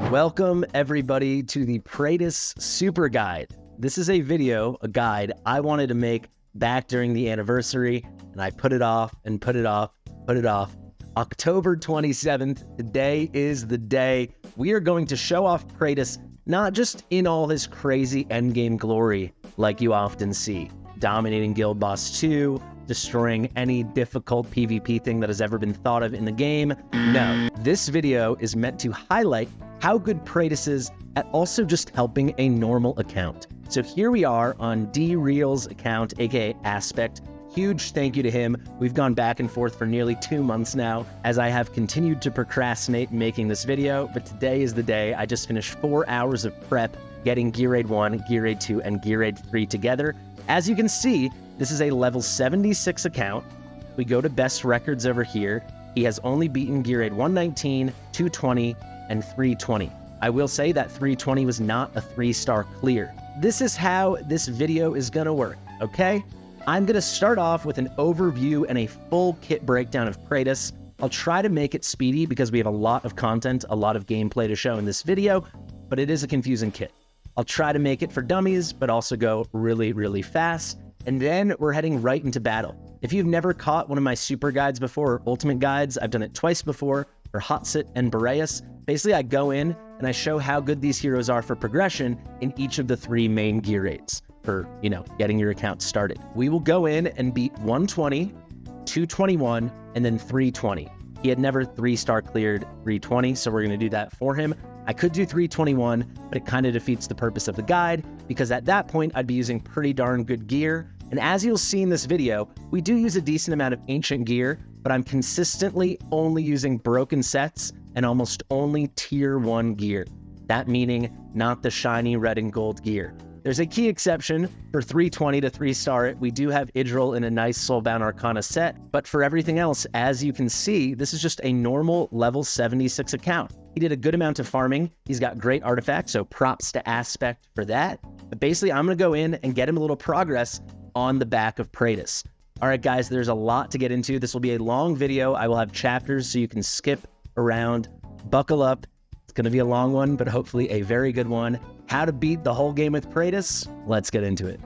Welcome everybody to the Praetus Super Guide. This is a video, a guide I wanted to make back during the anniversary, and I put it off and put it off. October 27th, today is the day we are going to show off Praetus, not just in all his crazy endgame glory like you often see, dominating Guild Boss 2, destroying any difficult PvP thing that has ever been thought of in the game. No, this video is meant to highlight how good Praetus is at also just helping a normal account. So here we are on D-Real's account, aka Aspect. Huge thank you to him. We've gone back and forth for nearly 2 months now, as I have continued to procrastinate making this video, but today is the day. I just finished 4 hours of prep, getting Gear Raid 1, Gear Raid 2, and Gear Raid 3 together. As you can see, this is a level 76 account. We go to best records over here. He has only beaten Gear Raid 119, 220, and 320. I will say that 320 was not a 3-star clear. This is how this video is gonna work, okay? I'm gonna start off with an overview and a full kit breakdown of Praetus. I'll try to make it speedy because we have a lot of content, a lot of gameplay to show in this video, but it is a confusing kit. I'll try to make it for dummies, but also go really, really fast. And then we're heading right into battle. If you've never caught one of my super guides before, or ultimate guides, I've done it twice before for Hotsit and Boreas. Basically, I go in and I show how good these heroes are for progression in each of the 3 main gear raids for, getting your account started. We will go in and beat 120, 221, and then 320. He had never 3-star cleared 320, so we're gonna do that for him. I could do 321, but it kind of defeats the purpose of the guide because at that point, I'd be using pretty darn good gear. And as you'll see in this video, we do use a decent amount of ancient gear, but I'm consistently only using broken sets and almost only tier 1 gear. That meaning not the shiny red and gold gear. There's a key exception for 320 to 3-star it. We do have Idril in a nice Soulbound Arcana set, but for everything else, as you can see, this is just a normal level 76 account. He did a good amount of farming. He's got great artifacts, so props to Aspect for that. But basically, I'm gonna go in and get him a little progress on the back of Praetus. All right, guys, there's a lot to get into. This will be a long video. I will have chapters so you can skip around. Buckle up. It's gonna be a long one, but hopefully a very good one. How to beat the whole game with Praetus? Let's get into it.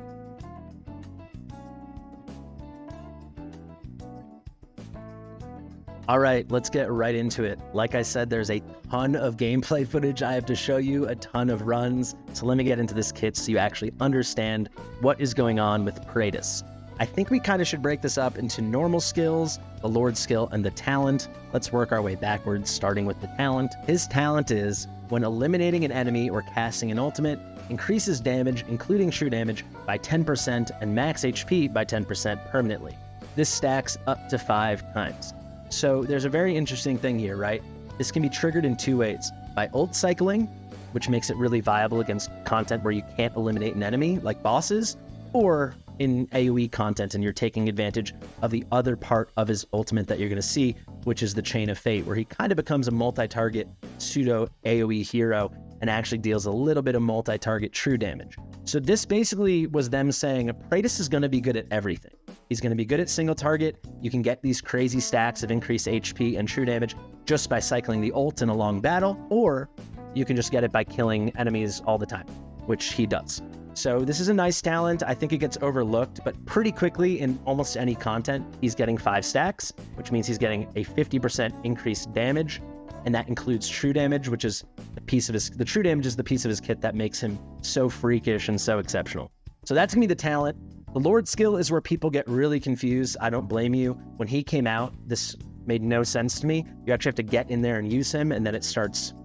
All right, let's get right into it. Like I said, there's a ton of gameplay footage I have to show you, a ton of runs. So let me get into this kit so you actually understand what is going on with Praetus. I think we kind of should break this up into normal skills, the Lord skill, and the talent. Let's work our way backwards, starting with the talent. His talent is, when eliminating an enemy or casting an ultimate, increases damage, including true damage, by 10% and max HP by 10% permanently. This stacks up to 5 times. So there's a very interesting thing here, right? This can be triggered in 2 ways. By ult cycling, which makes it really viable against content where you can't eliminate an enemy, like bosses, or in AoE content and you're taking advantage of the other part of his ultimate that you're going to see, which is the Chain of Fate, where he kind of becomes a multi-target pseudo AoE hero and actually deals a little bit of multi-target true damage. So this basically was them saying Praetus is going to be good at everything. He's going to be good at single target. You can get these crazy stacks of increased HP and true damage just by cycling the ult in a long battle, or you can just get it by killing enemies all the time, which he does. So this is a nice talent. I think it gets overlooked, but pretty quickly in almost any content, he's getting 5 stacks, which means he's getting a 50% increased damage. And that includes true damage, which is the true damage is the piece of his kit that makes him so freakish and so exceptional. So that's gonna be the talent. The Lord skill is where people get really confused. I don't blame you. When he came out, this made no sense to me. You actually have to get in there and use him, and then it starts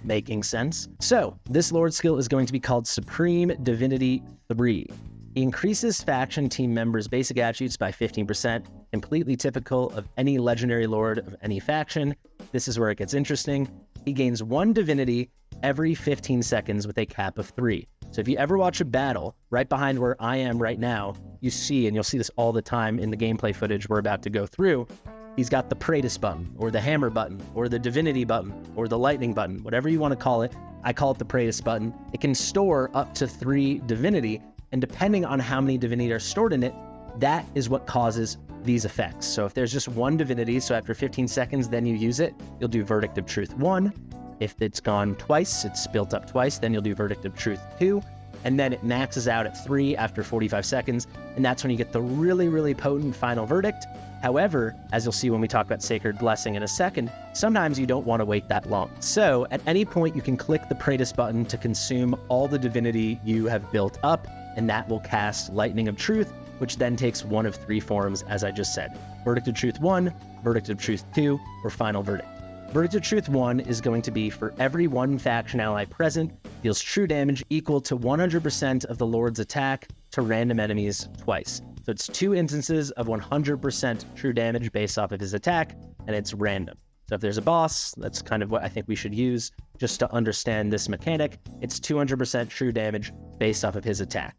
making sense. So this Lord skill is going to be called Supreme Divinity 3. He increases faction team members' basic attributes by 15%, completely typical of any legendary lord of any faction. This is where it gets interesting. He gains 1 divinity every 15 seconds with a cap of 3. So if you ever watch a battle right behind where I am right now, you see, and you'll see this all the time in the gameplay footage we're about to go through, he's got the Praetus button, or the hammer button, or the divinity button, or the lightning button, whatever you want to call it. I call it the Praetus button. It can store up to 3 divinity, and depending on how many divinity are stored in it, that is what causes these effects. So if there's just 1 divinity, so after 15 seconds, then you use it, you'll do Verdict of Truth 1. If it's gone twice, it's built up twice, then you'll do Verdict of Truth 2, and then it maxes out at 3 after 45 seconds, and that's when you get the really, really potent final verdict. However, as you'll see when we talk about Sacred Blessing in a second, sometimes you don't want to wait that long. So at any point, you can click the Praetus button to consume all the divinity you have built up, and that will cast Lightning of Truth, which then takes one of 3 forms, as I just said. Verdict of Truth 1, Verdict of Truth 2, or Final Verdict. Verdict of Truth 1 is going to be for every 1 faction ally present, deals true damage equal to 100% of the Lord's attack to random enemies twice. So it's 2 instances of 100% true damage based off of his attack, and it's random. So if there's a boss, that's kind of what I think we should use just to understand this mechanic. It's 200% true damage based off of his attack.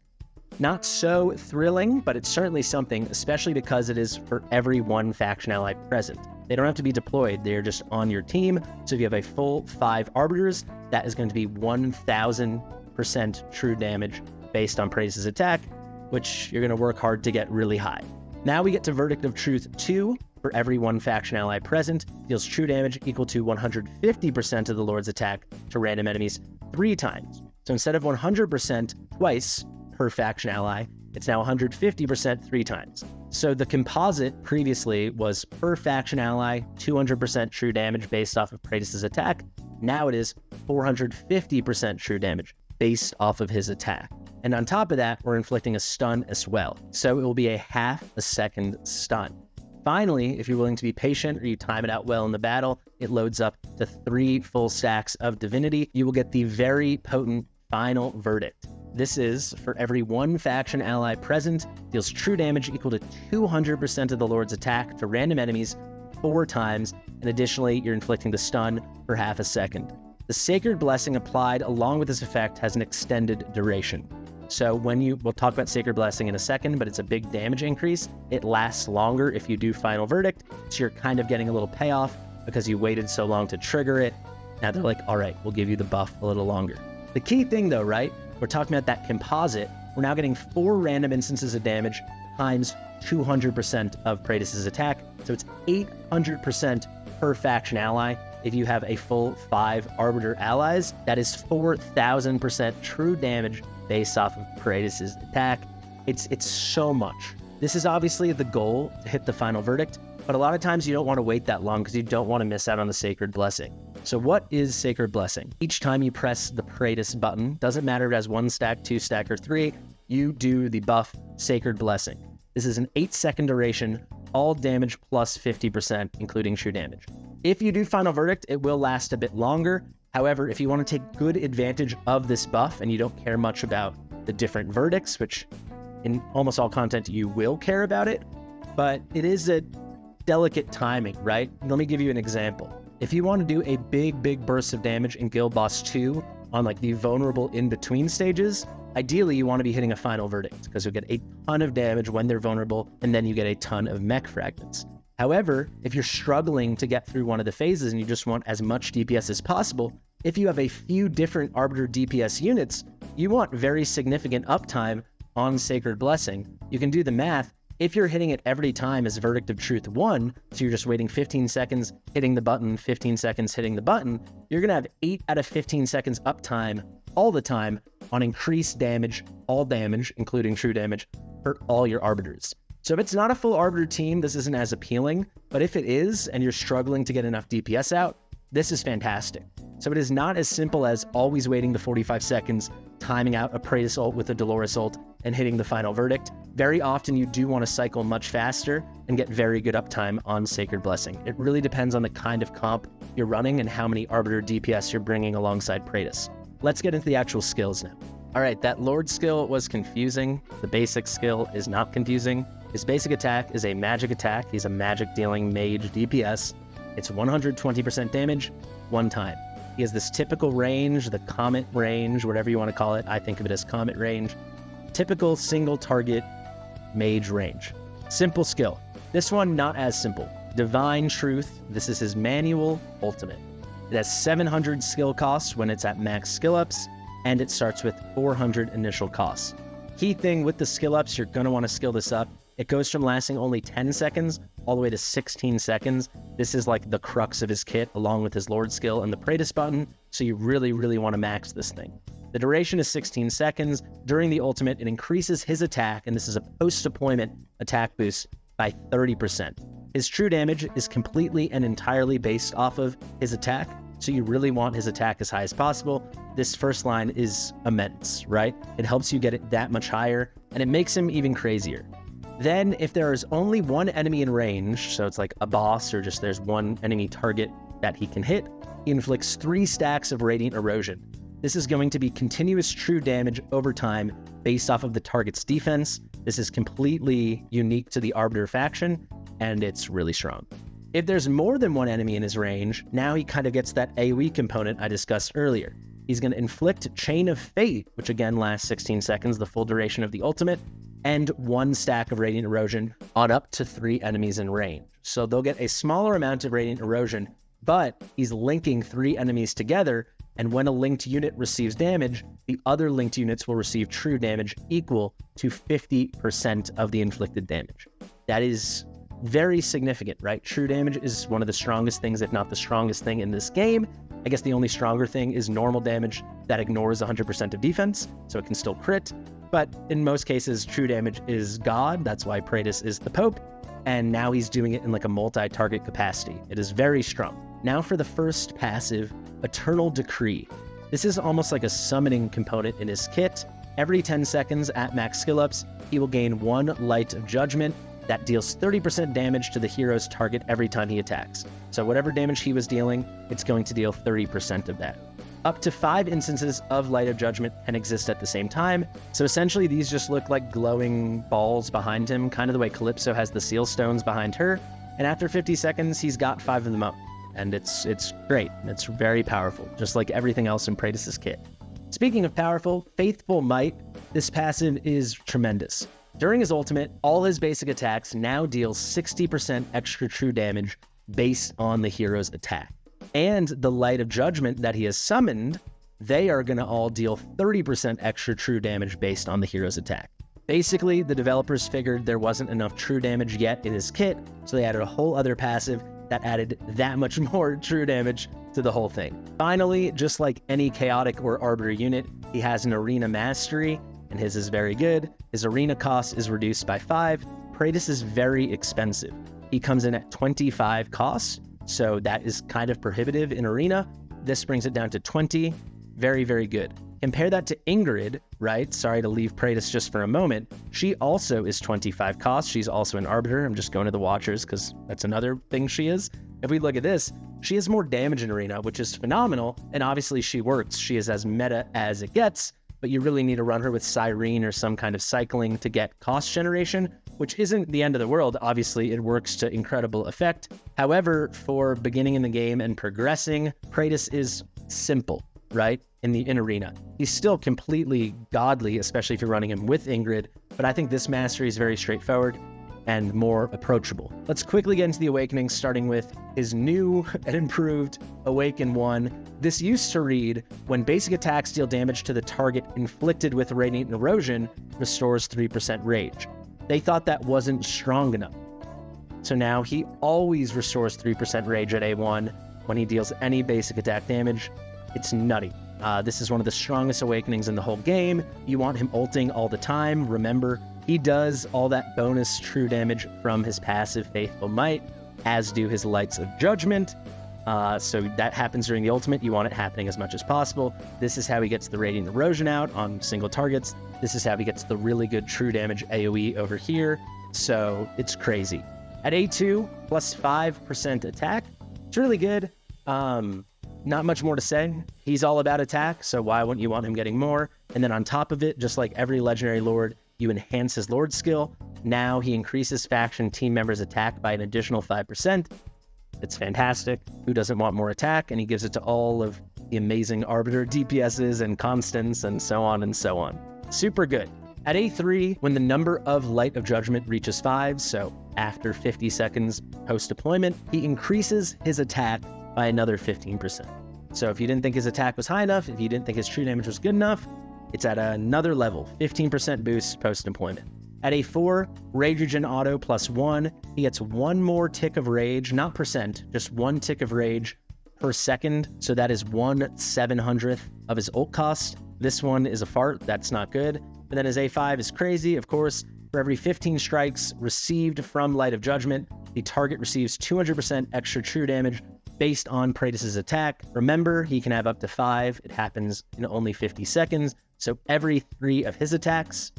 Not so thrilling, but it's certainly something, especially because it is for every 1 faction ally present. They don't have to be deployed, they're just on your team. So if you have a full 5 arbiters, that is going to be 1000% true damage based on Praetus' attack, which you're going to work hard to get really high. Now we get to Verdict of Truth 2. For every 1 faction ally present, deals true damage equal to 150% of the Lord's attack to random enemies 3 times. So instead of 100% twice per faction ally, it's now 150% 3 times. So the composite previously was per faction ally, 200% true damage based off of Praetus' attack. Now it is 450% true damage based off of his attack. And on top of that, we're inflicting a stun as well. So it will be a half a second stun. Finally, if you're willing to be patient or you time it out well in the battle, it loads up to 3 full stacks of divinity. You will get the very potent final verdict. This is for every 1 faction ally present, deals true damage equal to 200% of the Lord's attack to random enemies 4 times, and additionally, you're inflicting the stun for half a second. The Sacred Blessing applied along with this effect has an extended duration. So we'll talk about Sacred Blessing in a second, but it's a big damage increase. It lasts longer if you do Final Verdict, so you're kind of getting a little payoff because you waited so long to trigger it. Now they're like, all right, we'll give you the buff a little longer. The key thing though, right? We're talking about that composite. We're now getting 4 random instances of damage times 200% of Praetus' attack. So it's 800% per faction ally. If you have a full 5 Arbiter allies, that is 4,000% true damage based off of Praetus' attack. It's so much. This is obviously the goal to hit the final verdict, but a lot of times you don't want to wait that long because you don't want to miss out on the Sacred Blessing. So what is Sacred Blessing? Each time you press the Praetus button, doesn't matter if it has 1 stack, 2 stack, or 3, you do the buff Sacred Blessing. This is an 8-second duration, all damage plus 50%, including true damage. If you do Final Verdict, it will last a bit longer. However, if you want to take good advantage of this buff and you don't care much about the different verdicts, which in almost all content you will care about it, but it is a delicate timing, right? Let me give you an example. If you want to do a big burst of damage in Guild Boss 2 on like the vulnerable in-between stages, ideally you want to be hitting a Final Verdict because you'll get a ton of damage when they're vulnerable and then you get a ton of mech fragments. However, if you're struggling to get through one of the phases and you just want as much DPS as possible, if you have a few different Arbiter DPS units, you want very significant uptime on Sacred Blessing. You can do the math. If you're hitting it every time as Verdict of Truth 1, so you're just waiting 15 seconds, hitting the button, 15 seconds, hitting the button, you're going to have 8 out of 15 seconds uptime all the time on increased damage, all damage, including true damage, for all your Arbiters. So if it's not a full Arbiter team, this isn't as appealing, but if it is, and you're struggling to get enough DPS out, this is fantastic. So it is not as simple as always waiting the 45 seconds, timing out a Praetus ult with a Dolores ult, and hitting the Final Verdict. Very often you do want to cycle much faster and get very good uptime on Sacred Blessing. It really depends on the kind of comp you're running and how many Arbiter DPS you're bringing alongside Praetus. Let's get into the actual skills now. All right, that Lord skill was confusing. The basic skill is not confusing. His basic attack is a magic attack. He's a magic dealing mage DPS. It's 120% damage, 1 time. He has this typical range, the comet range, whatever you want to call it. I think of it as comet range. Typical single target mage range. Simple skill. This one, not as simple. Divine Truth. This is his manual ultimate. It has 700 skill costs when it's at max skill ups, and it starts with 400 initial costs. Key thing with the skill ups, you're going to want to skill this up It goes from lasting only 10 seconds all the way to 16 seconds. This is like the crux of his kit, along with his Lord skill and the Praetus button, so you really, really want to max this thing. The duration is 16 seconds. During the ultimate, it increases his attack, and this is a post-deployment attack boost, by 30%. His true damage is completely and entirely based off of his attack, so you really want his attack as high as possible. This first line is immense, right? It helps you get it that much higher, and it makes him even crazier. Then, if there is only one enemy in range, so it's like a boss or just there's one enemy target that he can hit, he inflicts 3 stacks of Radiant Erosion. This is going to be continuous true damage over time based off of the target's defense. This is completely unique to the Arbiter faction, and it's really strong. If there's more than one enemy in his range, now he kind of gets that AoE component I discussed earlier. He's going to inflict Chain of Fate, which again lasts 16 seconds, the full duration of the ultimate, and 1 stack of Radiant Erosion on up to 3 enemies in range. So they'll get a smaller amount of Radiant Erosion, but he's linking 3 enemies together, and when a linked unit receives damage, the other linked units will receive true damage equal to 50% of the inflicted damage. That is very significant, right? True damage is one of the strongest things, if not the strongest thing in this game. I guess the only stronger thing is normal damage that ignores 100% of defense, so it can still crit. But in most cases, true damage is God. That's why Praetus is the Pope. And now he's doing it in like a multi-target capacity. It is very strong. Now for the first passive, Eternal Decree. This is almost like a summoning component in his kit. Every 10 seconds at max skill ups, he will gain 1 Light of Judgment that deals 30% damage to the hero's target every time he attacks. So whatever damage he was dealing, it's going to deal 30% of that. Up to 5 instances of Light of Judgment can exist at the same time. So essentially these just look like glowing balls behind him, kind of the way Calypso has the seal stones behind her. And after 50 seconds, he's got 5 of them up. And it's great. It's very powerful, just like everything else in Praetus' kit. Speaking of powerful, Faithful Might, this passive is tremendous. During his ultimate, all his basic attacks now deal 60% extra true damage based on the hero's attack. And the Light of Judgment that he has summoned, they are going to all deal 30% extra true damage based on the hero's attack. Basically, the developers figured there wasn't enough true damage yet in his kit, so they added a whole other passive that added that much more true damage to the whole thing. Finally, just like any chaotic or arbiter unit, he has an arena mastery, and his is very good. His arena cost is reduced by 5. Praetus is very expensive. He comes in at 25 costs, so that is kind of prohibitive in arena. This brings it down to 20. Very, very good. Compare that to Ingrid, right? Sorry to leave Praetus just for a moment. She also is 25 costs. She's also an arbiter. I'm just going to the Watchers because that's another thing she is. If we look at this, she has more damage in arena, which is phenomenal. And obviously she works. She is as meta as it gets, but you really need to run her with Cyrene or some kind of cycling to get cost generation, which isn't the end of the world. Obviously, it works to incredible effect. However, for beginning in the game and progressing, Praetus is simple, right? In arena. He's still completely godly, especially if you're running him with Ingrid, but I think this mastery is very straightforward and more approachable. Let's quickly get into the awakenings, starting with his new and improved Awaken 1. This used to read, when basic attacks deal damage to the target inflicted with Radiant Erosion, restores 3% rage. They thought that wasn't strong enough. So now he always restores 3% rage at A1 when he deals any basic attack damage. It's nutty. This is one of the strongest awakenings in the whole game. You want him ulting all the time. Remember, he does all that bonus true damage from his passive Faithful Might, as do his Lights of Judgment. So that happens during the ultimate. You want it happening as much as possible. This is how he gets the Radiant Erosion out on single targets. This is how he gets the really good true damage AoE over here. So it's crazy. At A2, plus 5% attack. It's really good. Not much more to say. He's all about attack, so why wouldn't you want him getting more? And then on top of it, just like every legendary lord, you enhance his lord skill. Now he increases faction team members' attack by an additional 5%. It's fantastic. Who doesn't want more attack? And he gives it to all of the amazing arbiter DPSs and constants and so on and so on. Super good. At A3, when the number of Light of Judgment reaches 5, so after 50 seconds post-deployment, he increases his attack by another 15%. So if you didn't think his attack was high enough, if you didn't think his true damage was good enough, it's at another level, 15% boost post-deployment. At a 4, Rage Regen Auto +1. He gets 1 more tick of rage, not percent, just 1 tick of rage per second. So that is 1/700th of his ult cost. This one is a fart, that's not good. But then his A5 is crazy, of course. For every 15 strikes received from Light of Judgment, the target receives 200% extra true damage based on Praetus' attack. Remember, he can have up to 5. It happens in only 50 seconds. So every 3 of his attacks,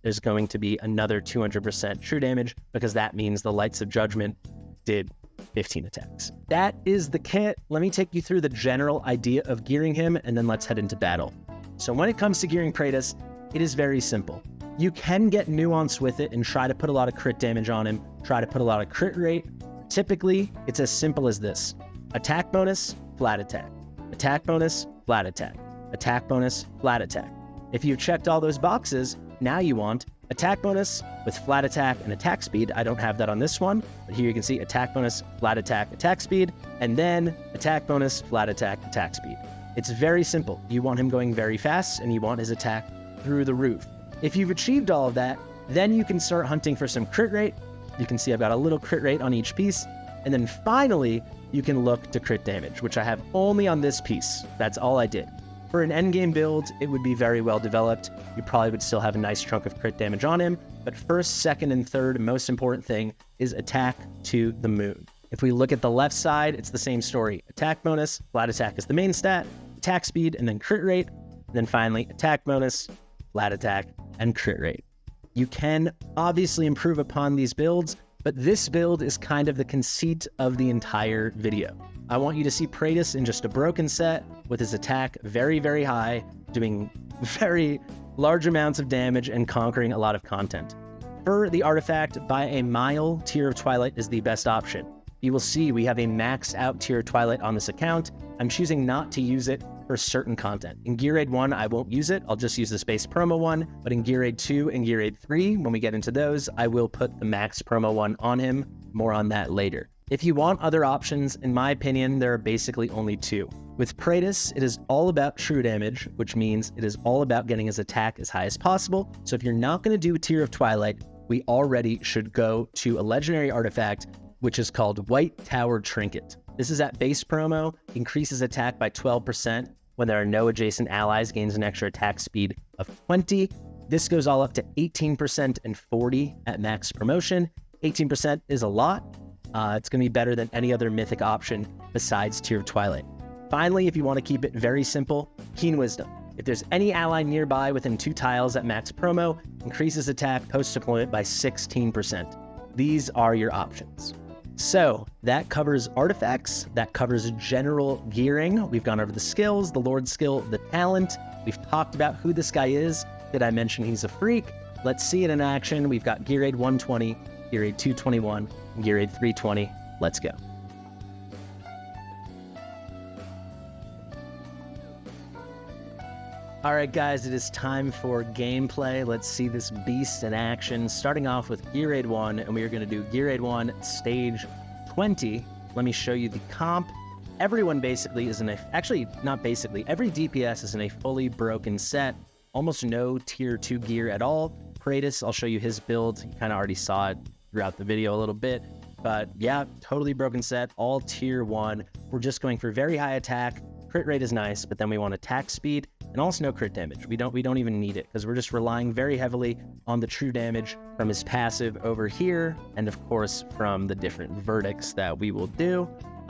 there's going to be another 200% true damage, because that means the Lights of Judgment did 15 attacks. That is the kit. Let me take you through the general idea of gearing him, and then let's head into battle. So when it comes to gearing Praetus, it is very simple. You can get nuanced with it and try to put a lot of crit damage on him, try to put a lot of crit rate. Typically, it's as simple as this. Attack bonus, flat attack. Attack bonus, flat attack. Attack bonus, flat attack. If you've checked all those boxes, now you want attack bonus with flat attack and attack speed. I don't have that on this one, but here you can see attack bonus, flat attack, attack speed, and then attack bonus, flat attack, attack speed. It's very simple. You want him going very fast, and you want his attack through the roof. If you've achieved all of that, then you can start hunting for some crit rate. You can see I've got a little crit rate on each piece. And then finally, you can look to crit damage, which I have only on this piece. That's all I did. For an endgame build, it would be very well developed. You probably would still have a nice chunk of crit damage on him. But first, second, and third most important thing is attack to the moon. If we look at the left side, it's the same story. Attack bonus, flat attack is the main stat, attack speed, and then crit rate. And then finally, attack bonus, flat attack, and crit rate. You can obviously improve upon these builds, but this build is kind of the conceit of the entire video. I want you to see Praetus in just a broken set with his attack very, very high, doing very large amounts of damage and conquering a lot of content. For the artifact, by a mile, Tear of Twilight is the best option. You will see we have a maxed out Tear of Twilight on this account. I'm choosing not to use it for certain content. In Gear Raid 1, I won't use it. I'll just use the Space Promo one. But in Gear Raid 2 and Gear Raid 3, when we get into those, I will put the max promo one on him. More on that later. If you want other options, in my opinion, there are basically only 2. With Praetus, it is all about true damage, which means it is all about getting his attack as high as possible. So if you're not going to do Tear of Twilight, we already should go to a legendary artifact, which is called White Tower Trinket. This is at base promo, increases attack by 12%. When there are no adjacent allies, gains an extra attack speed of 20. This goes all up to 18% and 40 at max promotion. 18% is a lot. It's going to be better than any other mythic option besides Tear of Twilight. Finally, if you want to keep it very simple, Keen Wisdom. If there's any ally nearby within 2 tiles at max promo, increases attack post-deployment by 16%. These are your options. So that covers artifacts, that covers general gearing. We've gone over the skills, the Lord skill, the talent. We've talked about who this guy is. Did I mention he's a freak? Let's see it in action. We've got Gear Raid 120, Gear Raid 221, and Gear Raid 320. Let's go. All right, guys, it is time for gameplay. Let's see this beast in action. Starting off with Gear Raid 1, and we are going to do Gear Raid 1 Stage 20. Let me show you the comp. Everyone basically is in a... Actually, not basically. Every DPS is in a fully broken set. Almost no Tier 2 gear at all. Praetus, I'll show you his build. You kind of already saw it throughout the video a little bit. But yeah, totally broken set. All Tier 1. We're just going for very high attack. Crit rate is nice, but then we want attack speed. And also no crit damage. We don't even need it, because we're just relying very heavily on the true damage from his passive over here, and of course from the different verdicts that we will do.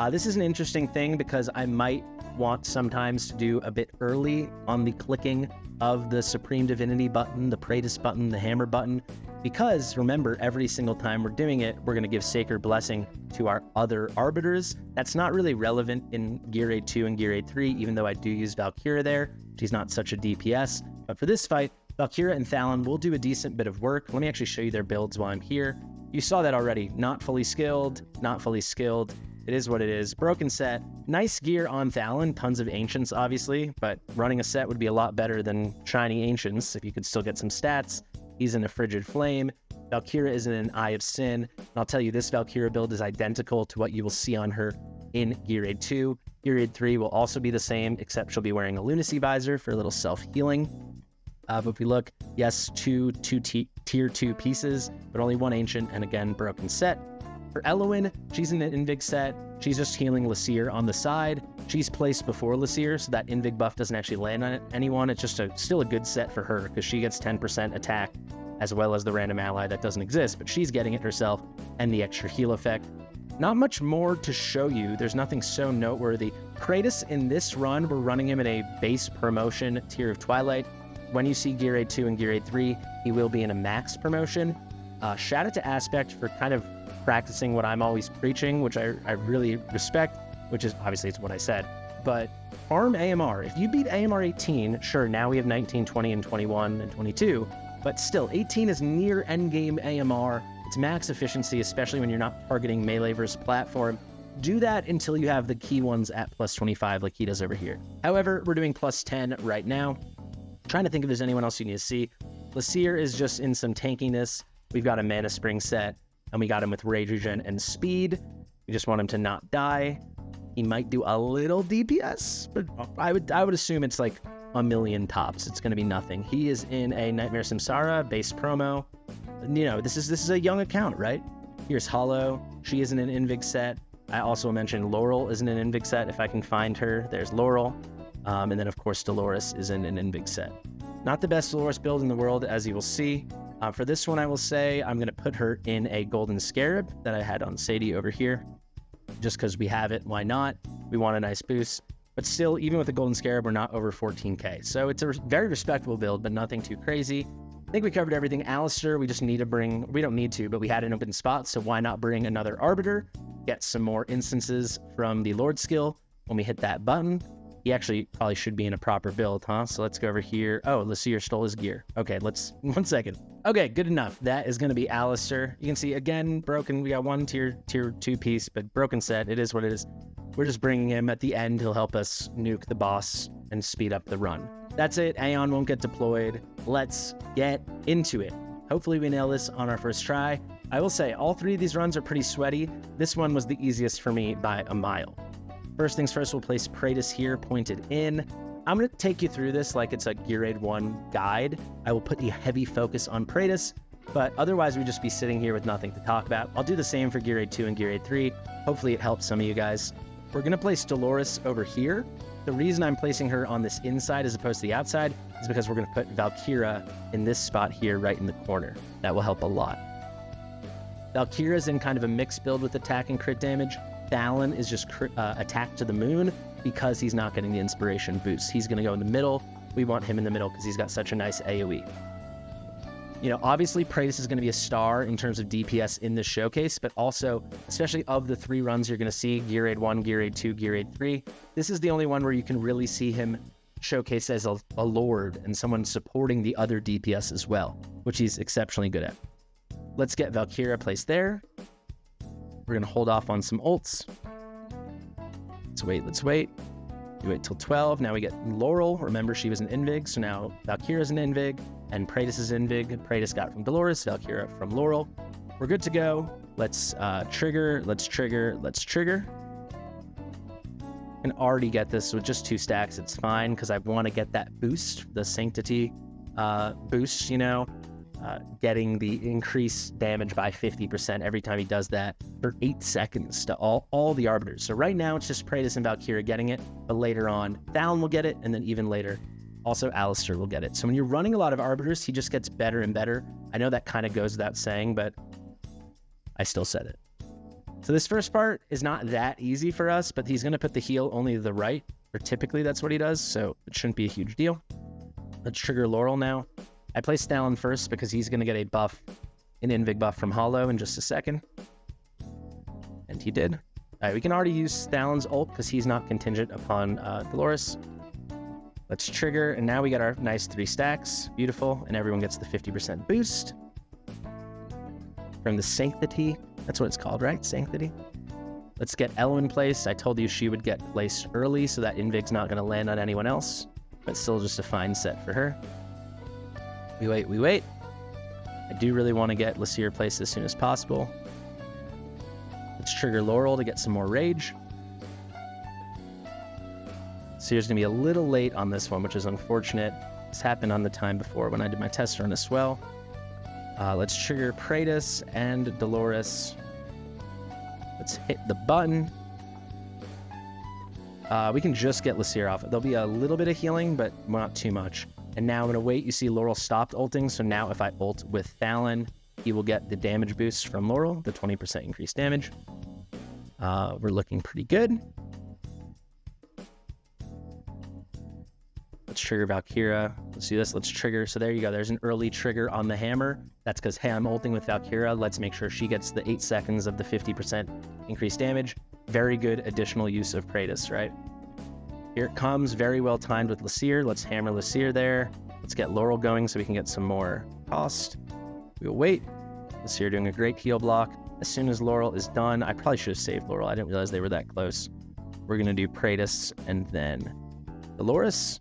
This is an interesting thing, because I might want sometimes to do a bit early on the clicking of the Supreme Divinity button, the Praetus button, the Hammer button, because remember, every single time we're doing it, we're going to give Sacred Blessing to our other Arbiters. That's not really relevant in Gear Raid 2 and Gear Raid 3, even though I do use Valkyria there. She's not such a DPS, but for this fight, Valkyria and Thalon will do a decent bit of work. Let me actually show you their builds while I'm here. You saw that already. Not fully skilled, not fully skilled. It is what it is. Broken set. Nice gear on Thalon. Tons of Ancients, obviously, but running a set would be a lot better than shiny Ancients if you could still get some stats. He's in a Frigid Flame. Valkyria is in an Eye of Sin. And I'll tell you, this Valkyria build is identical to what you will see on her in Gear Raid 2. Gear Raid 3 will also be the same, except she'll be wearing a Lunacy Visor for a little self-healing. But if we look, yes, two tier 2 pieces, but only 1 ancient, and again, broken set. For Elowen, she's in an Invig set. She's just healing Lasir on the side. She's placed before Lasir, so that Invig buff doesn't actually land on anyone. It's just still a good set for her, because she gets 10% attack, as well as the random ally that doesn't exist, but she's getting it herself, and the extra heal effect. Not much more to show you. There's nothing so noteworthy. Praetus, in this run, we're running him in a base promotion tier of Twilight. When you see Gear 2 and Gear 3, he will be in a max promotion. Shout out to Aspect for kind of practicing what I'm always preaching, which I really respect, which is, obviously, it's what I said. But farm AMR. If you beat AMR 18, sure, now we have 19, 20, and 21, and 22, but still, 18 is near endgame AMR. It's max efficiency, especially when you're not targeting melee versus platform. Do that until you have the key ones at plus 25 like he does over here. However, we're doing plus 10 right now. Trying to think if there's anyone else you need to see. Lasir is just in some tankiness. We've got a Mana Spring set, and we got him with Rage Regen and Speed. We just want him to not die. He might do a little DPS, but I would assume it's like a million tops. It's going to be nothing. He is in a Nightmare Samsara base promo. You know, this is a young account, right? Here's Hollow. She is in an Invig set. I also mentioned Laurel is in an Invig set. If I can find her, there's Laurel. And then, of course, Dolores is in an Invig set. Not the best Dolores build in the world, as you will see. For this one, I will say I'm going to put her in a Golden Scarab that I had on Sadie over here. Just because we have it, why not? We want a nice boost. But still, even with the Golden Scarab, we're not over 14k. So it's a very respectable build, but nothing too crazy. I think we covered everything. Alistair, we just need to bring, we don't need to, but we had an open spot, so why not bring another Arbiter, get some more instances from the Lord skill when we hit that button. He actually probably should be in a proper build, huh? So let's go over here. Oh, Lasir stole his gear. Okay, one second. Okay, good enough. That is going to be Alistair. You can see, again, broken. We got one tier 2 piece, but broken set. It is what it is. We're just bringing him at the end. He'll help us nuke the boss and speed up the run. That's it. Aeon won't get deployed. Let's get into it. Hopefully we nail this on our first try. I will say, all 3 of these runs are pretty sweaty. This one was the easiest for me by a mile. First things first, we'll place Praetus here, pointed in. I'm going to take you through this like it's a Gear 1 guide. I will put the heavy focus on Praetus, but otherwise we'd just be sitting here with nothing to talk about. I'll do the same for Gear 2 and Gear 3. Hopefully it helps some of you guys. We're going to place Dolores over here. The reason I'm placing her on this inside as opposed to the outside is because we're going to put Valkyra in this spot here right in the corner. That will help a lot. Valkyra's in kind of a mixed build with attack and crit damage. Thalon is just attack to the moon because he's not getting the inspiration boost. He's going to go in the middle. We want him in the middle because he's got such a nice AoE. You know, obviously Praetus is going to be a star in terms of DPS in this showcase, but also, especially of the 3 runs you're going to see, Gear 1, Gear 2, Gear 3, this is the only one where you can really see him showcased as a lord and someone supporting the other DPS as well, which he's exceptionally good at. Let's get Valkyra placed there. We're going to hold off on some ults. Let's wait. We wait till 12. Now we get Laurel. Remember, she was an Invig, so now Valkyra's an Invig, and Praetus is Invig. Praetus got from Dolores, Valkyra from Laurel. We're good to go. Let's trigger. Let's trigger. Can already get this with just 2 stacks. It's fine, because I want to get that boost, the Sanctity boost, you know. Getting the increased damage by 50% every time he does that for 8 seconds to all the Arbiters. So right now it's just Praetus and Valkyra getting it, but later on Thalon will get it, and then even later also Alistair will get it. So when you're running a lot of Arbiters, he just gets better and better. I know that kind of goes without saying, but I still said it. So this first part is not that easy for us, but he's going to put the heal only to the right, or typically that's what he does, so it shouldn't be a huge deal. Let's trigger Laurel now. I placed Thalon first because he's going to get a buff, an Invig buff from Hollow in just a second. And he did. All right, we can already use Thalon's ult because he's not contingent upon Dolores. Let's trigger, and now we get our nice 3 stacks. Beautiful, and everyone gets the 50% boost. From the Sanctity, that's what it's called, right? Sanctity. Let's get Elowen placed. I told you she would get placed early, so that Invig's not going to land on anyone else. But still just a fine set for her. We wait. I do really want to get Lasir placed as soon as possible. Let's trigger Laurel to get some more rage. Seer's gonna be a little late on this one, which is unfortunate. This happened on the time before when I did my test run as well. Let's trigger Praetus and Dolores. Let's hit the button. We can just get Lysair off. There'll be a little bit of healing, but not too much. And now I'm gonna wait. You see Laurel stopped ulting, so now if I ult with Thalon, he will get the damage boost from Laurel, the 20% increased damage. We're looking pretty good. Let's trigger Valkyria. Let's do this. Let's trigger. So there you go. There's an early trigger on the hammer. That's because, hey, I'm ulting with Valkyria. Let's make sure she gets the 8 seconds of the 50% increased damage. Very good additional use of Praetus, right? Here it comes. Very well timed with Lysair. Let's hammer Lysair there. Let's get Laurel going so we can get some more cost. We'll wait. Lysair doing a great heal block. As soon as Laurel is done, I probably should have saved Laurel. I didn't realize they were that close. We're going to do Praetus and then Dolores.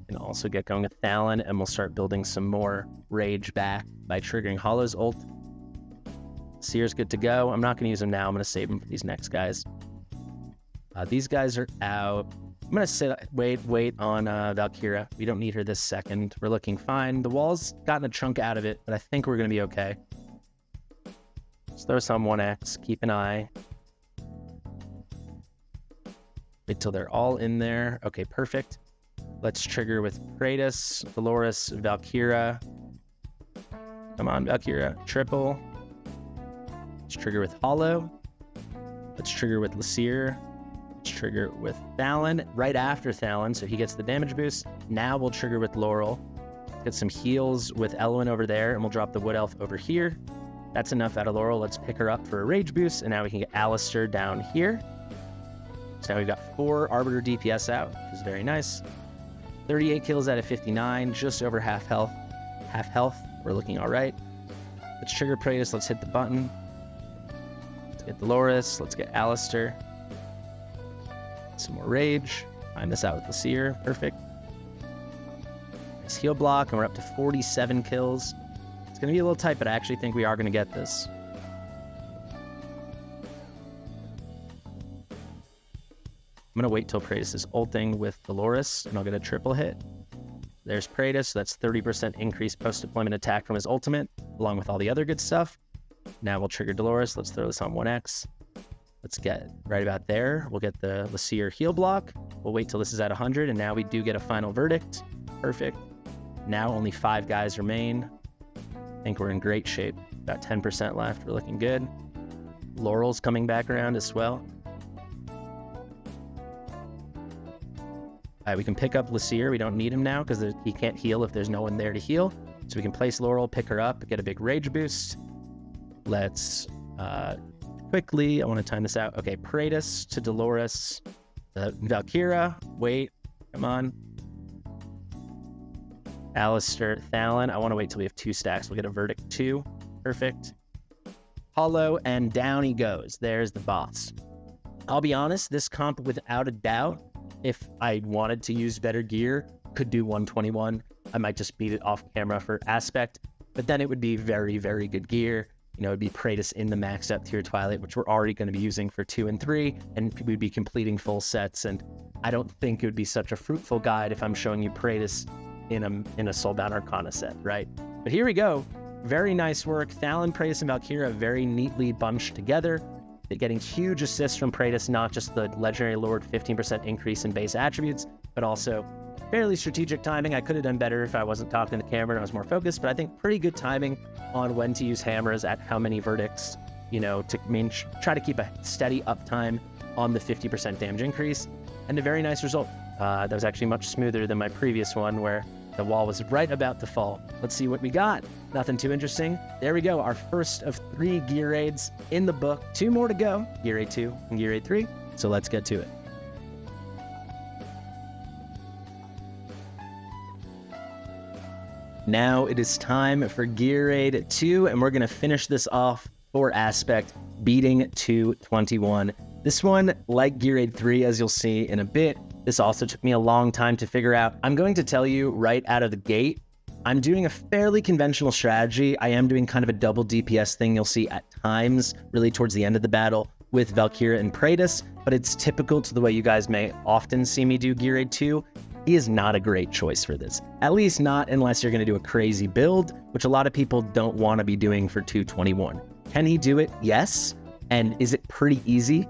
And also get going with Thalon, and we'll start building some more rage back by triggering Hollow's ult. Seer's good to go. I'm not going to use him now. I'm going to save him for these next guys. These guys are out. I'm going to wait on Valkyria. We don't need her this second. We're looking fine. The wall's gotten a chunk out of it, but I think we're going to be okay. Let's throw some 1x. Keep an eye. Wait till they're all in there. Okay, perfect. Let's trigger with Praetus, Dolores, Valkyria. Come on, Valkyria. Triple. Let's trigger with Hollow. Let's trigger with Lysair. Let's trigger with Thalon right after Thalon, so he gets the damage boost. Now we'll trigger with Laurel. Get some heals with Elwyn over there, and we'll drop the Wood Elf over here. That's enough out of Laurel. Let's pick her up for a rage boost, and now we can get Alistair down here. So now we've got 4 Arbiter DPS out, which is very nice. 38 kills out of 59, just over half health. We're looking all right. Let's trigger Praetus. Let's hit the button. Let's get Dolores. Let's get Alistair. Some more rage. Time this out with Lysair. Perfect. Nice heal block, and we're up to 47 kills. It's going to be a little tight, but I actually think we are going to get this. I'm going to wait till Praetus is ulting with Dolores, and I'll get a triple hit. There's Praetus, so that's 30% increased post-deployment attack from his ultimate, along with all the other good stuff. Now we'll trigger Dolores. Let's throw this on 1x. Let's get right about there. We'll get the Lysair heal block. We'll wait till this is at 100, and now we do get a final verdict. Perfect. Now only 5 guys remain. I think we're in great shape. About 10% left. We're looking good. Laurel's coming back around as well. We can pick up Lysair. We don't need him now because he can't heal if there's no one there to heal. So we can place Laurel, pick her up, get a big rage boost. Let's quickly, I want to time this out. Okay, Praetus to Dolores. Valkyria, wait, come on. Alistair, Thalon. I want to wait till we have 2 stacks. We'll get a verdict 2. Perfect. Hollow, and down he goes. There's the boss. I'll be honest, this comp, without a doubt, if I wanted to use better gear, could do 121. I might just beat it off camera for aspect, but then it would be very, very good gear. You know, it'd be Praetus in the maxed up tier Twilight, which we're already going to be using for 2 and 3, and we'd be completing full sets. And I don't think it would be such a fruitful guide if I'm showing you Praetus in a Soulbound Arcana set, right? But here we go. Very nice work. Thalon, Praetus, and Valkyria very neatly bunched together. They're getting huge assists from Praetus, not just the Legendary Lord 15% increase in base attributes, but also fairly strategic timing. I could have done better if I wasn't talking to the camera and I was more focused, but I think pretty good timing on when to use hammers at how many verdicts, you know, to try to keep a steady uptime on the 50% damage increase. And a very nice result. That was actually much smoother than my previous one where the wall was right about to fall. Let's see what we got. Nothing too interesting. There we go. Our first of 3 gear raids in the book. 2 more to go. Gear raid 2 and gear raid 3. So let's get to it. Now it is time for gear raid 2, and we're going to finish this off for aspect, beating 221. This one, like gear raid 3, as you'll see in a bit, this also took me a long time to figure out. I'm going to tell you right out of the gate, I'm doing a fairly conventional strategy. I am doing kind of a double DPS thing you'll see at times, really towards the end of the battle, with Valkyria and Praetus, but it's typical to the way you guys may often see me do Gear Aid 2. He is not a great choice for this. At least not unless you're going to do a crazy build, which a lot of people don't want to be doing for 221. Can he do it? Yes. And is it pretty easy?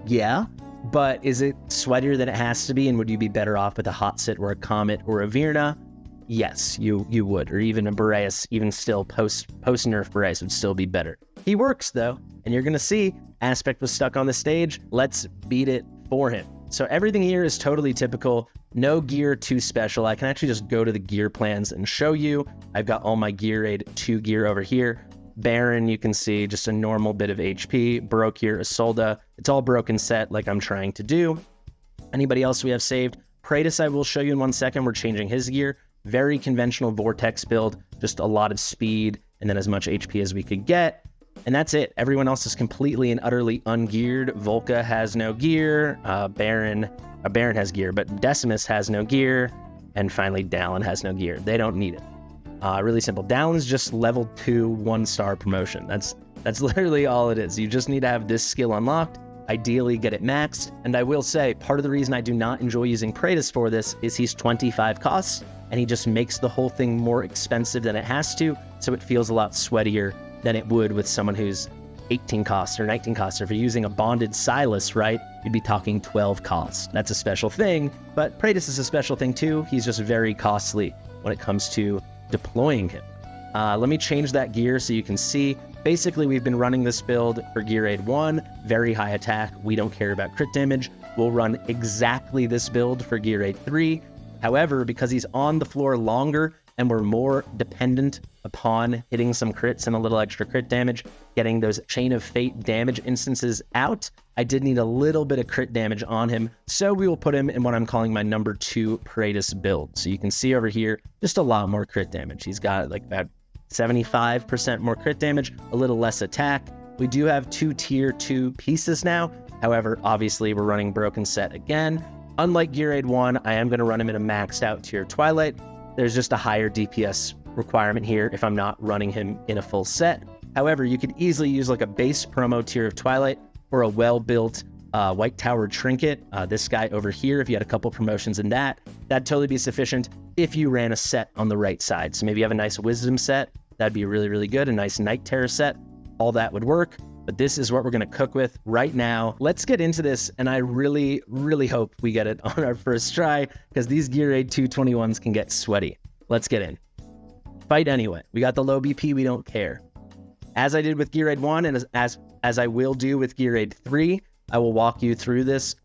Yeah. But is it sweatier than it has to be? And would you be better off with a Hot Sit or a Comet or a Virna? Yes, you would. Or even a Boreas, even still post-nerf Boreas would still be better. He works though, and you're going to see Aspect was stuck on the stage. Let's beat it for him. So everything here is totally typical. No gear too special. I can actually just go to the gear plans and show you. I've got all my Gear Aid 2 gear over here. Baron, you can see just a normal bit of HP. Broke here, Isolde. It's all broken set like I'm trying to do. Anybody else we have saved? Praetus I will show you in 1 second. We're changing his gear. Very conventional Vortex build. Just a lot of speed and then as much HP as we could get. And that's it. Everyone else is completely and utterly ungeared. Volca has no gear. Baron has gear, but Decimus has no gear. And finally, Dallin has no gear. They don't need it. Really simple. Dallin's just level 2, 1-star promotion. That's literally all it is. You just need to have this skill unlocked, ideally get it maxed. And I will say, part of the reason I do not enjoy using Praetus for this is he's 25 costs, and he just makes the whole thing more expensive than it has to, so it feels a lot sweatier than it would with someone who's 18 costs or 19 costs. Or if you're using a bonded Silas, right, you'd be talking 12 costs. That's a special thing, but Praetus is a special thing too. He's just very costly when it comes to deploying him. Let me change that gear so you can see. Basically, we've been running this build for Gear Aid 1, very high attack. We don't care about crit damage. We'll run exactly this build for Gear Aid 3. However, because he's on the floor longer and we're more dependent upon hitting some crits and a little extra crit damage, getting those Chain of Fate damage instances out, I did need a little bit of crit damage on him, so we will put him in what I'm calling my number 2 Praetus build. So you can see over here, just a lot more crit damage. He's got like about 75% more crit damage, a little less attack. We do have 2 tier 2 pieces now. However, obviously we're running broken set again. Unlike Gear Aid 1, I am going to run him in a maxed out tier Twilight. There's just a higher DPS requirement here if I'm not running him in a full set. However, you could easily use like a base promo tier of Twilight or a well-built White Tower Trinket. This guy over here, if you had a couple promotions in that, that'd totally be sufficient if you ran a set on the right side. So maybe you have a nice Wisdom set. That'd be really, really good. A nice Night Terror set. All that would work. But this is what we're going to cook with right now. Let's get into this, and I really, really hope we get it on our first try, because these Gear Aid 221s can get sweaty. Let's get in. Fight anyway. We got the low BP, we don't care. As I did with Gear Aid 1, and as I will do with Gear Aid 3, I will walk you through this.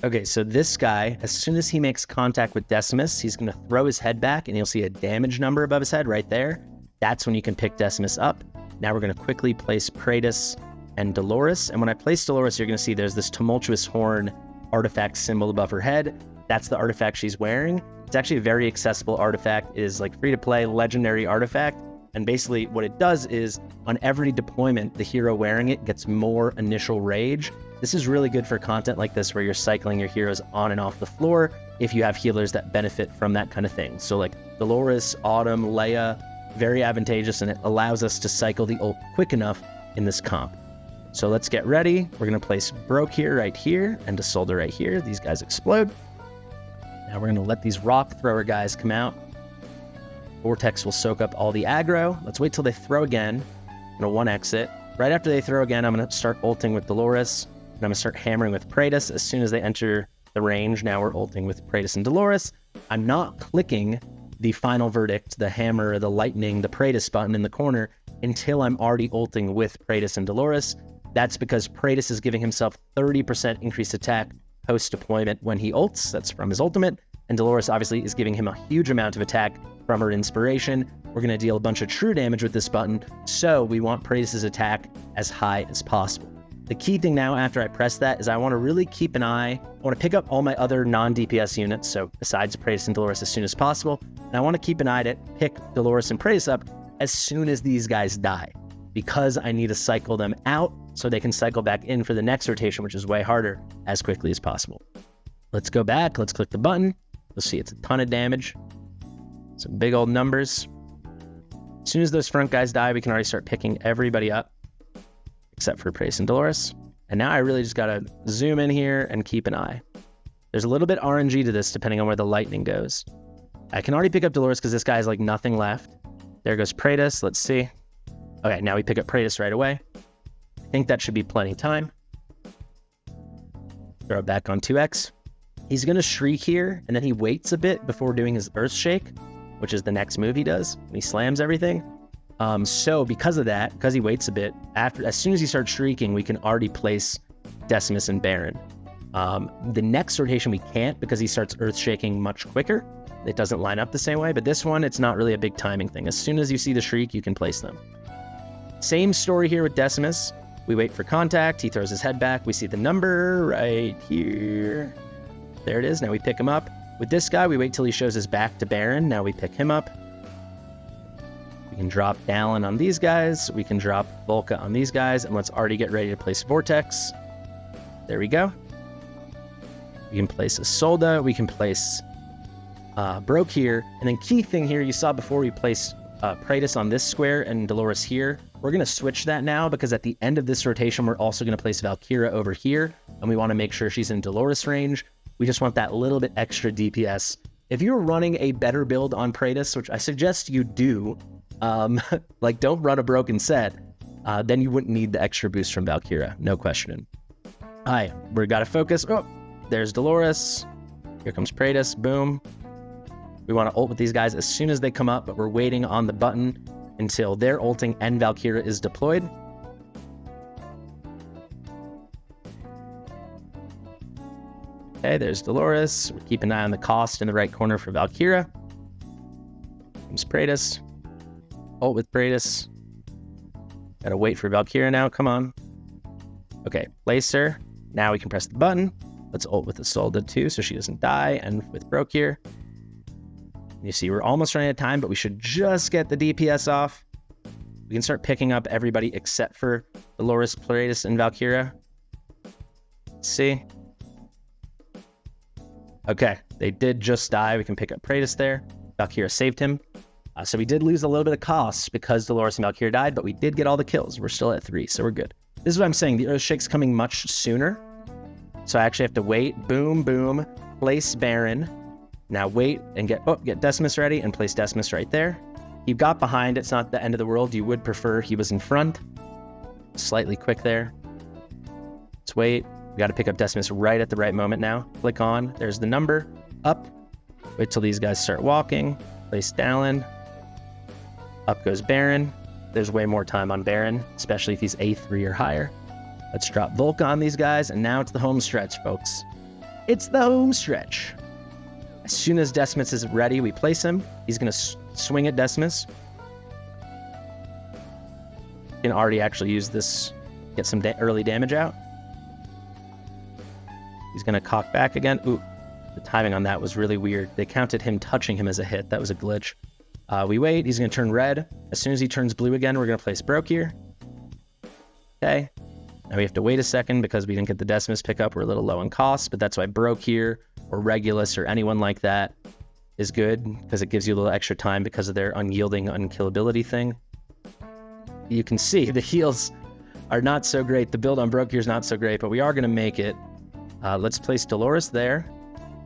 Okay, so this guy, as soon as he makes contact with Decimus, he's going to throw his head back, and you'll see a damage number above his head right there. That's when you can pick Decimus up. Now we're going to quickly place Praetus and Dolores. And when I place Dolores, you're going to see there's this tumultuous horn artifact symbol above her head. That's the artifact she's wearing. It's actually a very accessible artifact. It is like free to play legendary artifact. And basically what it does is on every deployment, the hero wearing it gets more initial rage. This is really good for content like this where you're cycling your heroes on and off the floor if you have healers that benefit from that kind of thing. So like Dolores, Autumn, Leia, very advantageous, and it allows us to cycle the ult quick enough in this comp. So let's get ready. We're going to place Broke here, right here, and Isolde right here. These guys explode. Now we're going to let these rock thrower guys come out. Vortex will soak up all the aggro. Let's wait till they throw again. I'm going to 1x it. Right after they throw again, I'm going to start ulting with Dolores. And I'm going to start hammering with Praetus as soon as they enter the range. Now we're ulting with Praetus and Dolores. I'm not clicking the final verdict, the hammer, the lightning, the Praetus button in the corner until I'm already ulting with Praetus and Dolores. That's because Praetus is giving himself 30% increased attack post-deployment when he ults. That's from his ultimate. And Dolores obviously is giving him a huge amount of attack from her inspiration. We're going to deal a bunch of true damage with this button, so we want Praetus' attack as high as possible. The key thing now after I press that is I want to really keep an eye. I want to pick up all my other non-DPS units, so besides Praetus and Dolores as soon as possible. And I want to keep an eye to pick Dolores and Praetus up as soon as these guys die, because I need to cycle them out so they can cycle back in for the next rotation, which is way harder, as quickly as possible. Let's go back. Let's click the button. You'll see it's a ton of damage. Some big old numbers. As soon as those front guys die, we can already start picking everybody up, except for Praetus and Dolores. And now I really just gotta zoom in here and keep an eye. There's a little bit RNG to this depending on where the lightning goes. I can already pick up Dolores because this guy has like nothing left. There goes Praetus, let's see. Okay, now we pick up Praetus right away. I think that should be plenty of time. Throw it back on 2x. He's gonna shriek here, and then he waits a bit before doing his Earth Shake, which is the next move he does, and he slams everything. So because of that, because he waits a bit, as soon as he starts shrieking, we can already place Decimus and Baron. The next rotation we can't because he starts Earth Shaking much quicker. It doesn't line up the same way, but this one, it's not really a big timing thing. As soon as you see the shriek, you can place them. Same story here with Decimus. We wait for contact, he throws his head back, we see the number right here. There it is, now we pick him up. With this guy, we wait till he shows his back to Baron, now we pick him up. We can drop Dallin on these guys, we can drop Volca on these guys, and let's already get ready to place Vortex. There we go. We can place Isolde, we can place Broke here, and then key thing here, you saw before we placed Praetus on this square and Dolores here. We're going to switch that now because at the end of this rotation, we're also going to place Valkyria over here, and we want to make sure she's in Dolores range. We just want that little bit extra DPS. If you're running a better build on Praetus, which I suggest you do, like don't run a broken set, then you wouldn't need the extra boost from Valkyria, no question. All right, we got to focus. Oh, there's Dolores. Here comes Praetus, boom. We want to ult with these guys as soon as they come up, but we're waiting on the button until they're ulting and Valkyria is deployed. Okay, there's Dolores. We keep an eye on the cost in the right corner for Valkyria. Comes Praetus. Ult with Praetus. Gotta wait for Valkyria now, come on. Okay, place her. Now we can press the button. Let's ult with Isolde too so she doesn't die, and with Broke here. You see, we're almost running out of time, but we should just get the DPS off. We can start picking up everybody except for Dolores, Praetus, and Valkyria. Let's see. Okay, they did just die. We can pick up Praetus there. Valkyria saved him. So we did lose a little bit of cost because Dolores and Valkyria died, but we did get all the kills. We're still at 3, so we're good. This is what I'm saying. The Earthshake's coming much sooner. So I actually have to wait. Boom, boom. Place Baron. Now wait and get Decimus ready and place Decimus right there. He got behind. It's not the end of the world. You would prefer he was in front. Slightly quick there. Let's wait. We got to pick up Decimus right at the right moment now. Click on. There's the number. Up. Wait till these guys start walking. Place Dallin. Up goes Baron. There's way more time on Baron, especially if he's A3 or higher. Let's drop Volca on these guys, and now it's the home stretch, folks. It's the home stretch. As soon as Decimus is ready, we place him. He's going to swing at Decimus. You can already actually use this, get some early damage out. He's going to cock back again. Ooh, the timing on that was really weird. They counted him touching him as a hit. That was a glitch. We wait. He's going to turn red. As soon as he turns blue again, we're going to place Broke here. Okay. Now we have to wait a second because we didn't get the Decimus pickup. We're a little low on cost, but that's why Broke here or Regulus or anyone like that is good because it gives you a little extra time because of their unyielding unkillability thing. You can see the heals are not so great. The build on Broke here is not so great, but we are going to make it. Let's place Dolores there.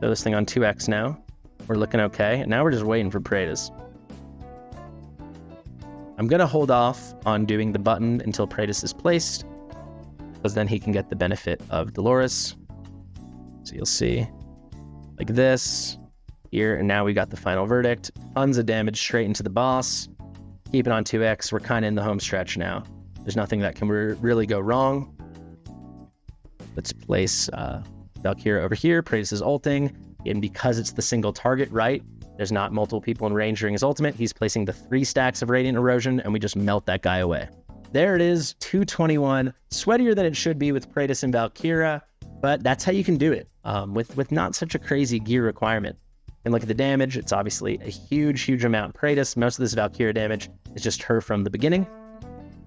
Throw this thing on 2x now. We're looking okay. And now we're just waiting for Praetus. I'm going to hold off on doing the button until Praetus is placed, because then he can get the benefit of Dolores. So you'll see like this here, and now we got the final verdict. Tons of damage straight into the boss. Keep it on 2x. We're kind of in the home stretch now. There's nothing that can really go wrong. Let's place Valkyria over here. Praetus is ulting, and because it's the single target, right? There's not multiple people in range during his ultimate. He's placing the 3 stacks of Radiant Erosion, and we just melt that guy away. There it is, 221. Sweatier than it should be with Praetus and Valkyria, but that's how you can do it with not such a crazy gear requirement. And look at the damage. It's obviously a huge amount. Praetus, most of this Valkyria damage is just her from the beginning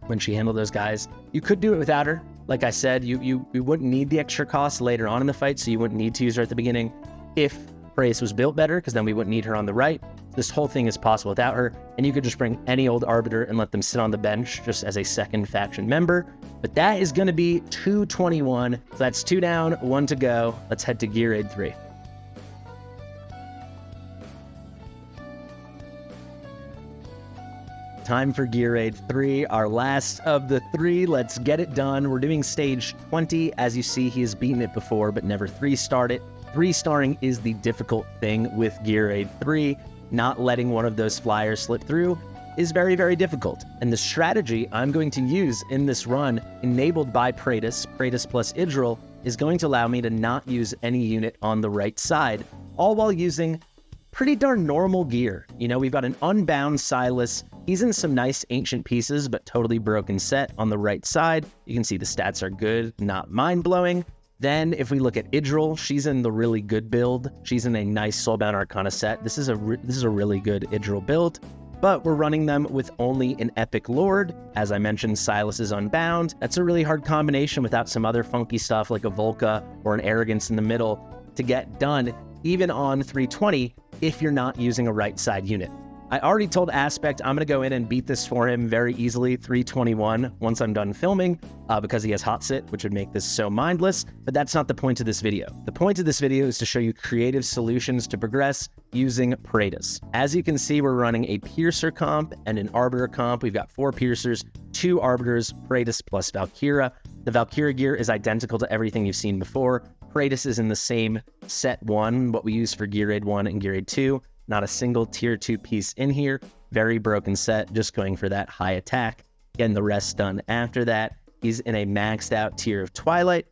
when she handled those guys. You could do it without her. Like I said, you wouldn't need the extra cost later on in the fight, so you wouldn't need to use her at the beginning if Praetus was built better because then we wouldn't need her on the right. This whole thing is possible without her, and you could just bring any old Arbiter and let them sit on the bench just as a second faction member. But that is going to be 221. So that's 2 down, 1 to go. Let's head to Gear Aid 3. Time for Gear Aid 3, our last of the 3. Let's get it done. We're doing stage 20. As you see, he has beaten it before, but never 3-starred it. 3-starring is the difficult thing with Gear Aid 3. Not letting one of those flyers slip through is very, very difficult. And the strategy I'm going to use in this run, enabled by Praetus plus Idril, is going to allow me to not use any unit on the right side, all while using pretty darn normal gear. You know, we've got an unbound Silas. He's in some nice ancient pieces, but totally broken set on the right side. You can see the stats are good, not mind-blowing. Then if we look at Idril, she's in the really good build. She's in a nice Soulbound Arcana set. This is a really good Idril build, but we're running them with only an Epic Lord. As I mentioned, Silas is unbound. That's a really hard combination without some other funky stuff like a Volca or an Arrogance in the middle to get done, even on 320, if you're not using a right side unit. I already told Aspect I'm going to go in and beat this for him very easily, 321, once I'm done filming, because he has Hot Sit, which would make this so mindless, but that's not the point of this video. The point of this video is to show you creative solutions to progress using Praetus. As you can see, we're running a Piercer comp and an Arbiter comp. We've got 4 Piercers, 2 Arbiters, Praetus plus Valkyria. The Valkyria gear is identical to everything you've seen before. Praetus is in the same set 1, what we use for Gear Aid 1 and Gear Aid 2. Not a single tier 2 piece in here. Very broken set, just going for that high attack. Getting the rest done after that. He's in a maxed out tier of Twilight.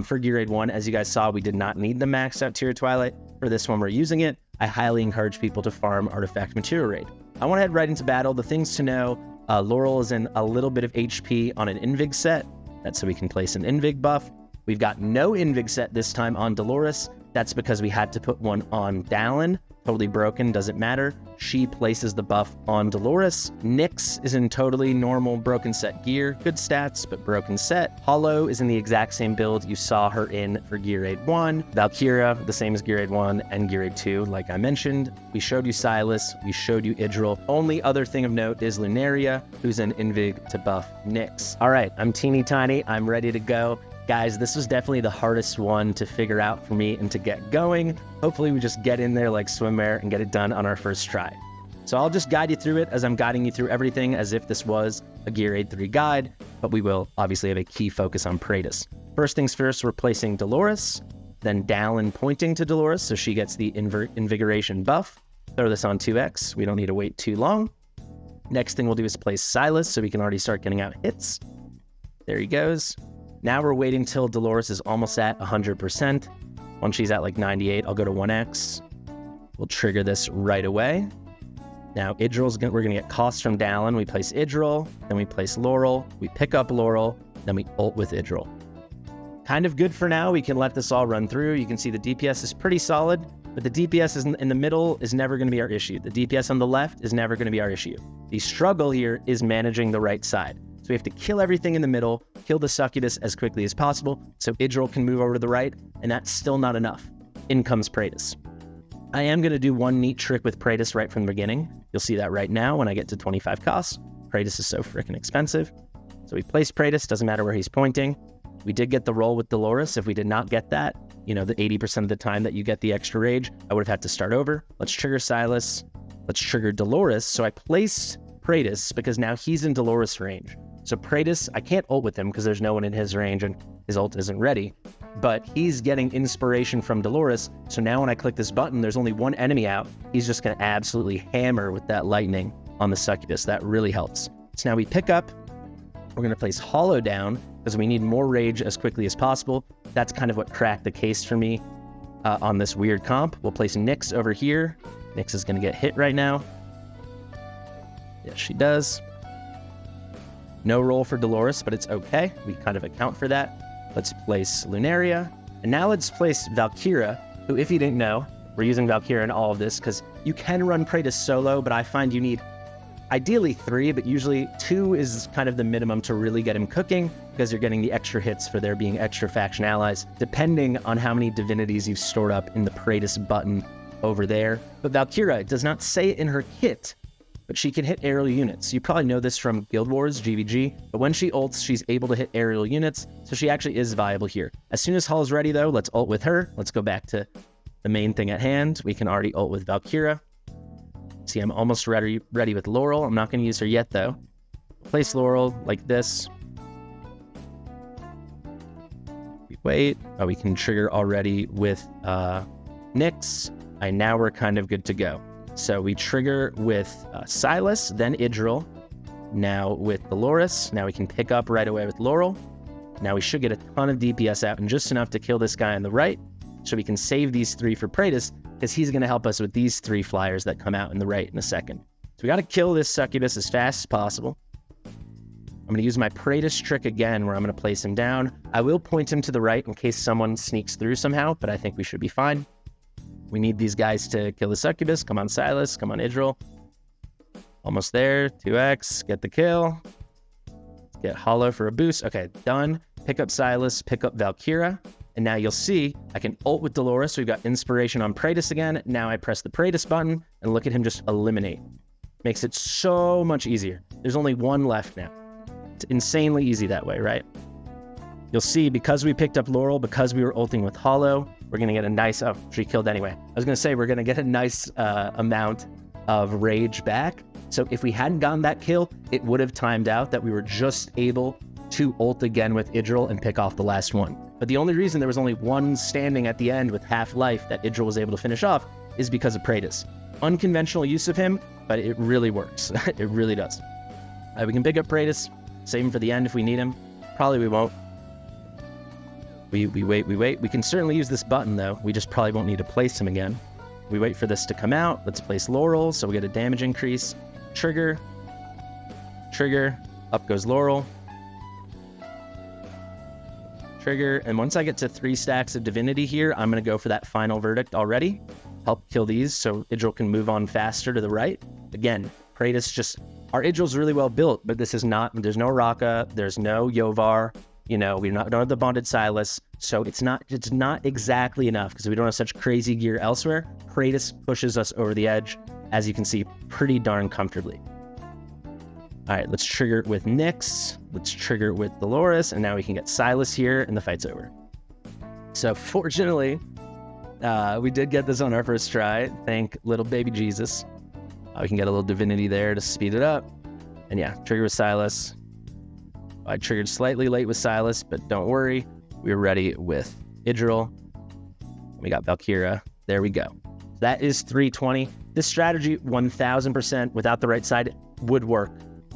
For Gear Aid 1, as you guys saw, we did not need the maxed out tier of Twilight. For this one, we're using it. I highly encourage people to farm Artifact Material Raid. I want to head right into battle. The things to know, Laurel is in a little bit of HP on an Invig set. That's so we can place an Invig buff. We've got no Invig set this time on Dolores. That's because we had to put one on Dallin. Totally broken, doesn't matter. She places the buff on Dolores. Nyx is in totally normal broken set gear. Good stats, but broken set. Hollow is in the exact same build you saw her in for Gear Aid 1. Valkyria, the same as Gear Aid 1 and Gear Aid 2, like I mentioned. We showed you Silas, we showed you Idril. Only other thing of note is Lunaria, who's in Invig to buff Nyx. All right, I'm teeny tiny, I'm ready to go. Guys, this was definitely the hardest one to figure out for me and to get going. Hopefully we just get in there like swimwear and get it done on our first try. So I'll just guide you through it as I'm guiding you through everything as if this was a Gear Aid 3 guide, but we will obviously have a key focus on Praetus. First things first, we're placing Dolores, then Dallin pointing to Dolores so she gets the Invigoration buff. Throw this on 2x, we don't need to wait too long. Next thing we'll do is place Silas so we can already start getting out hits. There he goes. Now we're waiting till Dolores is almost at 100%. Once she's at like 98, I'll go to 1x. We'll trigger this right away. Now we're gonna get costs from Dallin. We place Idril, then we place Laurel. We pick up Laurel, then we ult with Idril. Kind of good for now. We can let this all run through. You can see the DPS is pretty solid, but the DPS in the middle is never gonna be our issue. The DPS on the left is never gonna be our issue. The struggle here is managing the right side. So we have to kill everything in the middle, kill the succubus as quickly as possible, so Idril can move over to the right, and that's still not enough. In comes Praetus. I am going to do one neat trick with Praetus right from the beginning. You'll see that right now when I get to 25 costs. Praetus is so freaking expensive. So we place Praetus, doesn't matter where he's pointing. We did get the roll with Dolores. If we did not get that, you know, the 80% of the time that you get the extra rage, I would have had to start over. Let's trigger Silas. Let's trigger Dolores. So I placed Praetus because now he's in Dolores range. So Praetus, I can't ult with him because there's no one in his range and his ult isn't ready, but he's getting inspiration from Dolores. So now when I click this button, there's only one enemy out. He's just going to absolutely hammer with that lightning on the succubus. That really helps. So now we pick up, we're going to place Hollow down because we need more rage as quickly as possible. That's kind of what cracked the case for me on this weird comp. We'll place Nyx over here. Nyx is going to get hit right now. Yes, she does. No roll for Dolores, but it's okay. We kind of account for that. Let's place Lunaria. And now let's place Valkyria, who, if you didn't know, we're using Valkyria in all of this because you can run Praetus solo, but I find Ideally 3, but usually 2 is kind of the minimum to really get him cooking, because you're getting the extra hits for there being extra faction allies, depending on how many divinities you've stored up in the Praetus button over there. But Valkyria, it does not say it in her kit, but she can hit aerial units. You probably know this from Guild Wars, GVG, but when she ults, she's able to hit aerial units, so she actually is viable here. As soon as Hull's ready though, let's ult with her. Let's go back to the main thing at hand. We can already ult with Valkyria. See, I'm almost ready with Laurel. I'm not going to use her yet though. Place Laurel like this. We wait. Oh, we can trigger already with Nyx. Now we're kind of good to go. So we trigger with Silas, then Idril. Now with Dolores. Now we can pick up right away with Laurel. Now we should get a ton of DPS out and just enough to kill this guy on the right. So we can save these 3 for Praetus, because he's going to help us with these 3 flyers that come out in the right in a second. So we got to kill this succubus as fast as possible. I'm going to use my Praetus trick again, where I'm going to place him down. I will point him to the right in case someone sneaks through somehow, but I think we should be fine. We need these guys to kill the succubus. Come on, Silas. Come on, Idril. Almost there. 2x. Get the kill. Get Hollow for a boost. Okay, done. Pick up Silas. Pick up Valkyria. And now you'll see I can ult with Dolores. We've got inspiration on Praetus again. Now I press the Praetus button and look at him just eliminate. Makes it so much easier. There's only 1 left now. It's insanely easy that way, right? You'll see, because we picked up Laurel, because we were ulting with Hollow, we're going to get a nice... Oh, she killed anyway. I was going to say we're going to get a nice amount of rage back. So if we hadn't gotten that kill, it would have timed out that we were just able to ult again with Idril and pick off the last one. But the only reason there was only 1 standing at the end with half life that Idril was able to finish off is because of Praetus. Unconventional use of him, but it really works. It really does. We can pick up Praetus, save him for the end if we need him. Probably we won't. We wait. We can certainly use this button though. We just probably won't need to place him again. We wait for this to come out. Let's place Laurel so we get a damage increase. Trigger. Trigger. Up goes Laurel. Trigger. And once I get to 3 stacks of divinity here, I'm going to go for that final verdict already. Help kill these so Idril can move on faster to the right. Again, Praetus just... Our Idril's really well built, but this is not... There's no Raka. There's no Yovar. You know, we don't have the bonded Silas, so it's not exactly enough because we don't have such crazy gear elsewhere. Praetus pushes us over the edge, as you can see, pretty darn comfortably. All right, let's trigger it with Nyx. Let's trigger it with Dolores, and now we can get Silas here, and the fight's over. So fortunately, we did get this on our first try. Thank little baby Jesus. We can get a little divinity there to speed it up. And yeah, trigger with Silas. I triggered slightly late with Silas, but don't worry. We're ready with Idril. We got Valkyria. There we go. That is 320. This strategy, 1000% without the right side would work.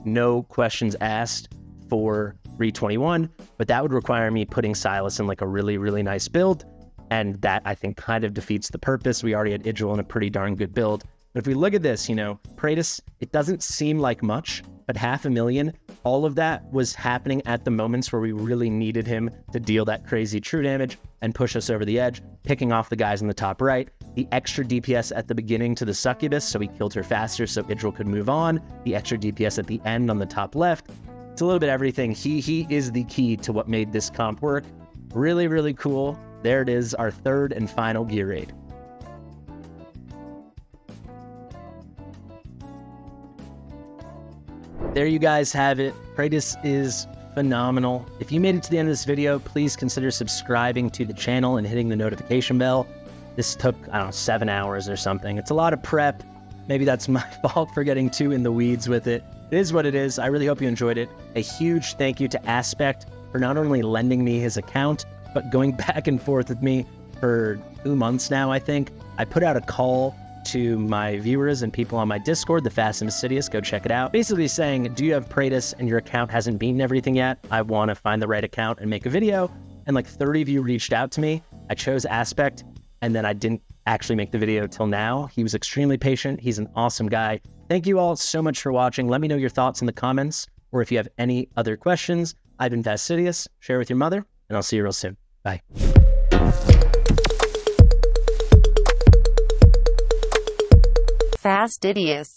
No questions asked for 321, but that would require me putting Silas in like a really, really nice build. And that I think kind of defeats the purpose. We already had Idril in a pretty darn good build. But if we look at this, you know, Praetus, it doesn't seem like much, but 500,000, all of that was happening at the moments where we really needed him to deal that crazy true damage and push us over the edge, picking off the guys in the top right. The extra DPS at the beginning to the succubus, so we killed her faster so Idril could move on. The extra DPS at the end on the top left. It's a little bit everything. He is the key to what made this comp work. Really, really cool. There it is, our 3rd and final gear raid. There you guys have it. Praetus is phenomenal. If you made it to the end of this video, please consider subscribing to the channel and hitting the notification bell. This took, I don't know, 7 hours or something. It's a lot of prep. Maybe that's my fault for getting too in the weeds with it. It is what it is. I really hope you enjoyed it. A huge thank you to Aspect for not only lending me his account, but going back and forth with me for 2 months now, I think. I put out a call to my viewers and people on my Discord, the Fast and Fastidious, go check it out. Basically saying, do you have Praetus and your account hasn't beaten everything yet? I want to find the right account and make a video. And like 30 of you reached out to me. I chose Aspect, and then I didn't actually make the video till now. He was extremely patient. He's an awesome guy. Thank you all so much for watching. Let me know your thoughts in the comments, or if you have any other questions. I've been Fastidious. Share with your mother, and I'll see you real soon. Bye. Fastidious.